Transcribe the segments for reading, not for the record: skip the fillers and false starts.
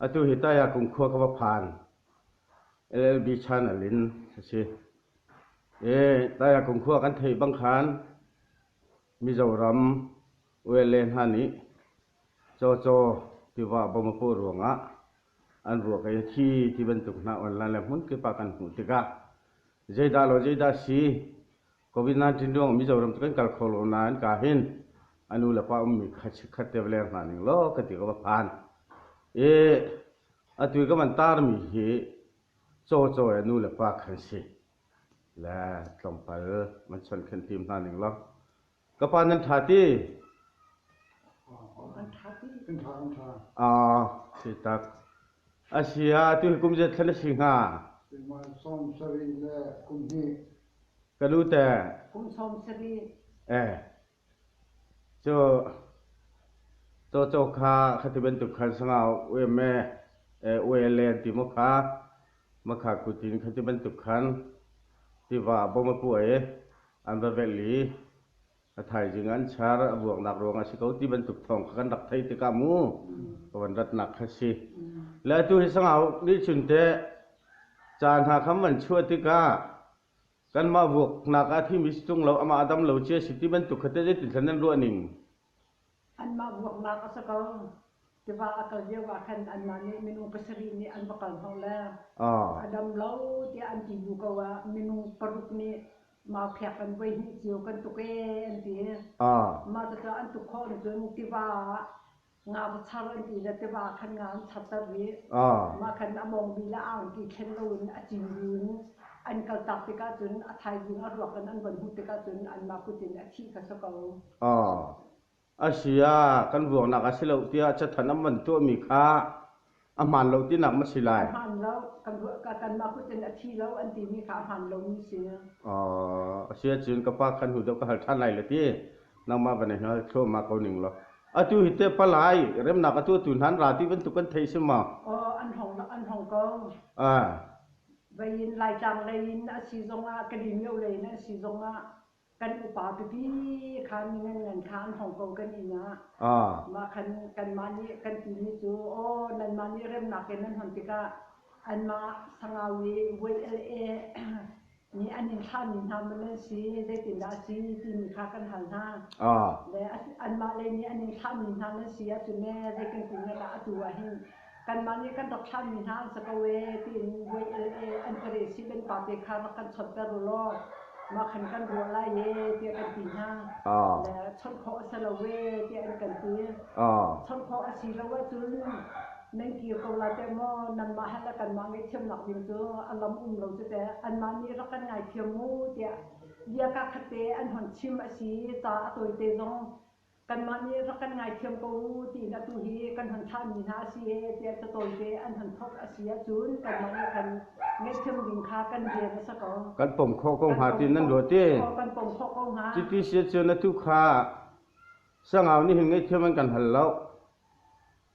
atu hitaya kung khuwa ka phan LLB chan alin si taya kung khuwa kan thei bang khan Mizoram welen hani cho tiwa bomapu ruanga an ruwa kaya thi bentuk na online le mun ke pakan hu tika jeida si COVID-19 dong Mizoram kan kal kholo nan ka hin anu la pa mi khat te vler na ning lo ka ti ka phan atu ka man tar mi hi cho anu la pa khan si la tlom pal man chon khan tim na ning lo ka pa nan thati si tak Asia tu kum je thla singa som sari le kum hi kalu te kum som sari cho kha khati ben tu khan sanga we me we le ti mo kha ma kha ku tin khati ben tu khan ti wa bo ma pu an ba veli a thai jing an char buak nak rong a si ko ti ben tu thong khan dak thai ti ka mu ko ban rat nak kha si la tu hi sanga ni chun te chan ha kham man chua ti ka kan ma buak nak a thi mi stung lo ama adam lo che si ti ben tu khate je ti thanan ro ning an ma buak nak asaka tiba akal dia wa kan an mani minung pasari ni an bakal hola adam lo dia an ti bu ka wa minung paruk ni ma phek kan wei ni chiu kan tu ke an ti ma ta an tu kho ni tu tiba nga ba char an ti da tiba kan nga an chatar ri ma kan among bi la ang ki khen lo a chi yun an kal tak ti ka chun a thai jing a ro kan an ban hu ti ka chun an ma ku tin a thi ka sa ka Asia kan buang nak asilo tia cha thanam man to mi kha aman lo ti nak ma silai aman lo kan ma ku tin a thi lo an ti mi kha aman lo ni si Asia chin ka pa khan hu do ka hal than lai le ti nang ma bane ha thlo ma ko ning lo atu hite palai rem nak atu tun han ra ti ben tu kan thei sima an hong kong vậy lại chẳng lấy na si zong a cái điểm yêu lấy na si zong a kan upa pi khan ngan khan hong kong kan ina ma kan mani kan ti ni chu nan mani rem na ken nan hon tika an ma sangawi we ni anin khan ni nam le si de tin da si ti mi kha kan hal na le an ma le ni anin khan ni nam le si a chu ne de kan tin na atu wa hin kan mani kan dok khan ni nam sa ka we tin we an kare si ben pa te kha kan chot ta roมาขันกันรัวไล่เย่เตี้ยกันตีห้าแล้วชนคอสละเวเตี้ยกันตีชนคอสีละเวจุนนั่งเกี่ยวกับลาเตมอนันมาให้ละกันมาไม่เทียมหนักยิ่งตัวอันลำเราจะแต่อันมานี่รักกันไงเทียมมูเตี้ยเยากาขัดเตอันหันชิมสีตาตัวเตจงกันมานี่รักกันไงเทียมกูตีนัตุฮีกันหันท่ามีนาสีเตี้ยจะตัวเตอันหันทอกสีจุนกันมานี่กันเงี้ยเทียมยิงคากันเดียนสักก่อนกันปมข้อกงหาตินั่นด้วยที่จิตเสียเจนทุกขาสังเอานี่เห็นเงี้ยเทียมกันหันแล้ว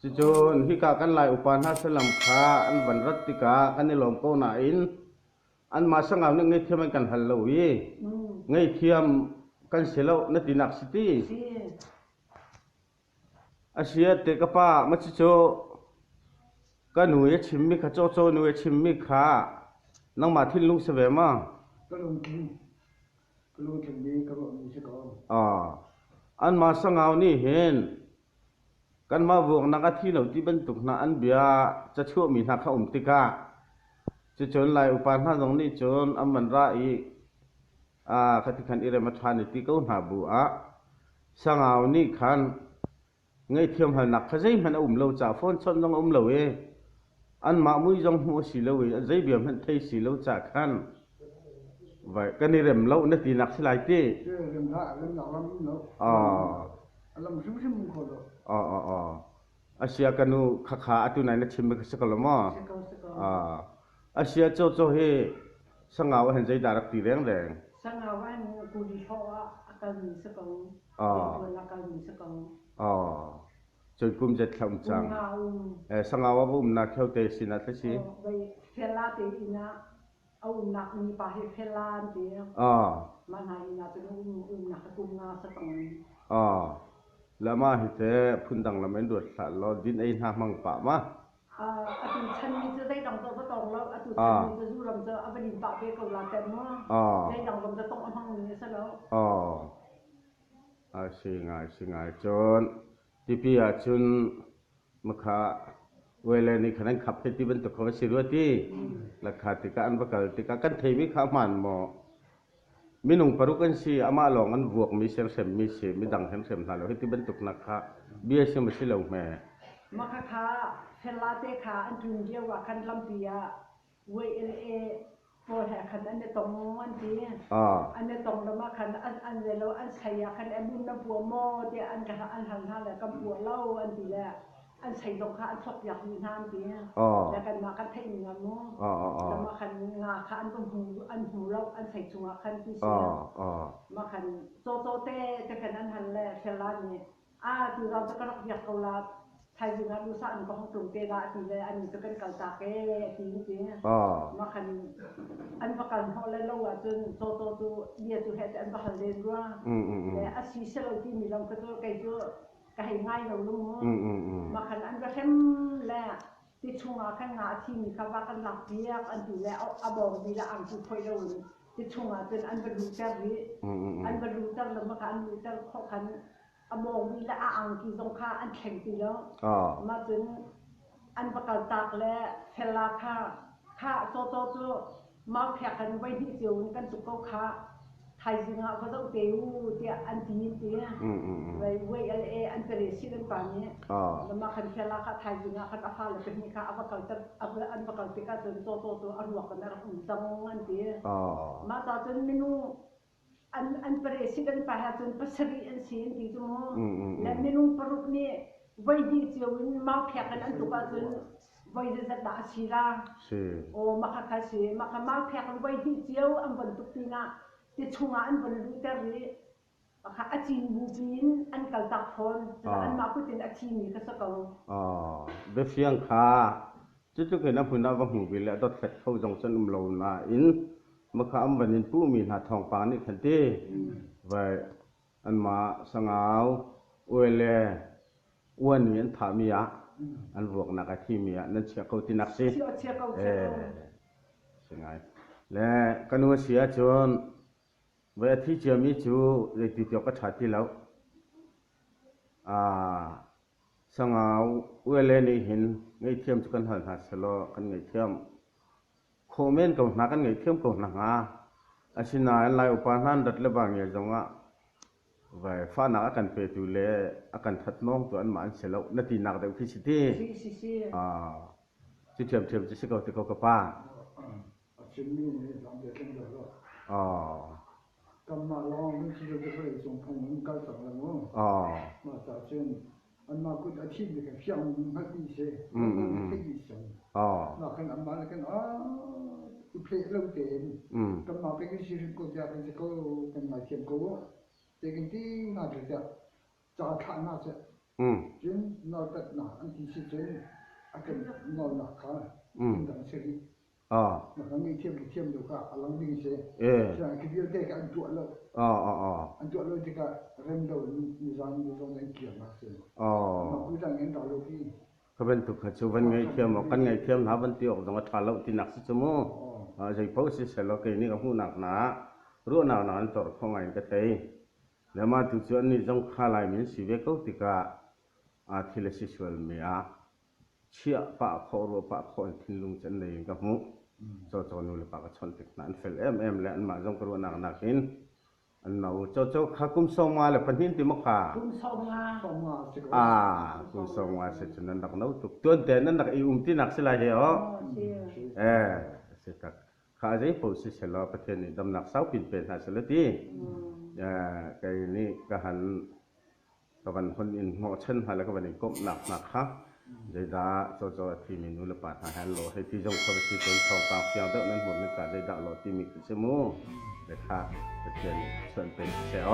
จิจนฮิกากันไล่อุปานหาสลัมขาอันวันรัติกากันในหลงโกนาอินอันมาสังเอานี่เงี้ยเทียมกันหันแล้วเงี้ยเทียมกันเสียแล้วนัตินักสิตีอาเซียเตกป้ามัจโจก็หนูยชิมมิขาโจหนูยชิมมิขานั่งมาที่ลุงเสวมาก็ลงกินดีก็บอกมีสักคนอันมาสังเอานี่เห็นกันมาบวกนักที่เราที่บรรทุกนาอันเบียจะชั่วมีนักข้าติกาจะจนไหลอุปาทานตรงนี้จนอันมันร้ายคติขันอิเรมาทานที่เขาหาบัวสังเอานี่ขันไงเทียมหันนักขยัยมันเราจ่าฟ้อนชนต้องเราอันมามุ้ยจงหัวสีเราใจเบี่ยมมันไทยสีเราจ่าขันไว้กันนี่เริ่มเราเนี่ยตีนักสลายตีเริ่มหนักลำเนาะลำชุ่มๆคนอาเซียกันนูขาตุนายนักชิมไปสักละมั้งอาเซียโจเฮสังเอาเห็นใจดารักตีแรงสังเอาวันกูดีชอบอาการมีสักคนเป็นอาการมีสักคนจนกุมจะทำจังสังเอาว่าบุมนักเข้าเตสินะที่สิเฟลาเตอินะเอานักมีปาเฮเฟลานเตียมันหายนักเป็นนักกุมนาสักคนแล้วมาเห็นแต่พุ่นดังละไม่ดูดสารลอดินไอ้หามังป่ามา ตุชันมีจะได้ดังตัวก็ต้องแล้วตุชันมีจะรู้ลำจะเอาไปดินปะเบกลาแต่เมื่อได้ดังลำจะต้องเอาห้องนี้ซะแล้วสิงายจนที่พี่จนมาขาเวลานี้ขนาดขับไปที่บรรทุกเขาสิรู้ที่ราคาติกาอันประกาศติกากันเทมิขามันหมอมีนุ่งปรุกันสิอามาลองอันบวกมีเซมมีเสมีดังเซมนั่นแล้วที่บรรทุกนักขาเบี้ยเสมสิเหล่าแม่มาค่ะเฟลาเตขาอันทุนเดียวว่าคันลำเปียเวเอพอแห่คันอันเดตรงอันที่อันเดตรงแล้วมาคันอันเดแล้วอันใส่คันอันบุญน้ำปัวโมเดียอันกันอันหันท่าแล้วกับปัวเล่าอันที่แหละอันใส่ตรงข้าอันชอบอยากมีน้ำที่แล้วกันมากันเทงงามูแล้วมาคันงาคันตรงหูเล่าอันใส่จุงคันที่เสียมาคันโตเต้แต่คันอันหันแหละเฟลานี่ที่เราจะกระดกอยากเอาละไทยจึงรู้สักอันก็ของกลุ่มเตระทีเลยอันนี้จะเป็นการตากทีนี้มาคันอันประกันเขาเลยเราว่าจนโตเดียจุเหตุอันประกันเรียนว่าแต่อาชีพเราที่มีเราก็จะไกลจะไกลง่ายเราลูกมาคันอันก็เข้มแหละที่ช่วงข้างหน้าที่มีคำว่ากันหลักเดียกอันที่แล้วเอาบอกดีละอันที่คอยเราที่ช่วงจนอันบรรลุเจ้าวิอันบรรลุเจ้าแล้วมาคันเจ้าข้อคันมองมีละอ่างกีตรงข้าอันแข็งตีแล้วมาถึงอันประกาศตากและเทลาค่าโตมาแข่งกันไว้ที่เจียวกันสุกเขาค่าไทยสิงห์เขาต้องเตี้ยวเตี้ยอันทีนี้เตี้ยไว้อันเป็นสิ่งต่างๆนี้แล้วมาคันเทลาค่าไทยสิงห์เขาอาภาเลยเป็นนี่ค่าอันประกาศอันประกาศติกาจนโตอันหัวกันนะจังอันเตี้ยมาตอนจนเมนูอันประเทศกันไปหาจนภาษาอันเสียงที่ตัวและเมนูปรุกนี่ไว้ดีเจียวมาแข่งกันอันตุกจนไว้จะด่าชีราโอ้มาค่ะสิมาแข่งกันไว้ดีเจียวอันบรรทุกปีน่ะที่ช่วงอันบรรลุแต่รีมาค่ะอาชีพบูบินอันกัลตักคนอันมาพูดถึงอาชีพนี้ก็สักเอาเบฟยังค่ะจุดๆเห็นน้ำพุน้ำวังหูวิลและดอทเฟดเข้าจงสนุมโลนาอินมาข้ามวันนี้ผู้มีหน้าทองปานี่ขันตีไว้อันมาสังเอาอวยเล่อ้วนเหมือนถามีอะอันบวกนักที่มีอะนั่นเชื่อเขาที่นักสิใช่ไงและกันว่าเสียจนเวลาที่เชื่อมีจูเรื่องที่เกี่ยวกับชาติแล้วสังเอาอวยเล่นี่เห็นไงเทียมจุกันหันหัดสโลกันไงเทียมโคเมนกับนักกันไงเทียมกับนักอาชินาอันไลอุปนันดัดเลบางอย่างจังว่าไว้ฟ้านักกันเปิดดูแลอาการทัดน้องตัวอันมันเสร็จแล้วนาทีนักเด็กที่สิที่ที่เทียมจะสิเขาที่เขากระป้ากำมาลองนี่คือจะไปส่งของมึงก็สั่งแล้วมั้งมาจากเช่นอันมาคุณอาชีพเนี่ยเพียงนักวิเศษที่ส่งมาขนาดมาแล้วกันเพลเราเด่นกำมาเป็นสิ่งก็จะเป็นสิ่งก็เป็นมาเทียมก็แต่กันที่น่าจะจะทานน่าจะจนน่าจะน่าอันที่สิ่งอาการน่าหนักค่ะดังเช่นมันก็มีเทียมดูก็อลังดีเสียใช่คือเดี๋ยวเด็กอันตัวเราอันตัวเราที่ก็เริ่มเรามีสารในเกี่ยวกับเสียมันคุยทางเงินดาวพี่เขาเป็นทุกข์ชูวันไงเทียมกันไงเทียมหาวันที่ออกต้องมาทานเราที่หนักสิมั้งใจเขาสิเสร็จแล้วก็นี่ก็หูหนักหนารู้หนาอันตัวของไงก็เตยแล้วมาถึงส่วนนี้ต้องข้าลายมีสิเวกเขาติกาที่เลสิชวลมีเชี่ยปะขอรัวปะขอทิ้งลุงจันเลยกับมุโจนู่นเลยปะก็ชนติดนั่นเฟลและอันมาจงกรัวนักหินอันนู้โจข้ากุมส่งมาเลยพันหินที่มุขากุมส่งมากุมส่งมาเสร็จจนนั้นนักนู้ตุกตัวเด่นนั้นนักที่นักสิลายเหรอเสร็จข้าจะพูดสิเสร็จแล้วประเทศนี้ดำนักสาวปิ่นเป็นหาเสร็จทีไอ้นี่ก็หันกับวันคนอินหัวเช่นหาแล้วก็วันนี้ก้มหนักครับเดี๋ยวโจที่มีนู่นละปัดหาฮัลโหลให้ที่จงเข้าไปที่ต้นทองตามเสียงเด็กนั้นผมมีการได้ด่าโหลที่มีขึ้นเสมอเด็กค่ะเป็นส่วนเป็นเสีย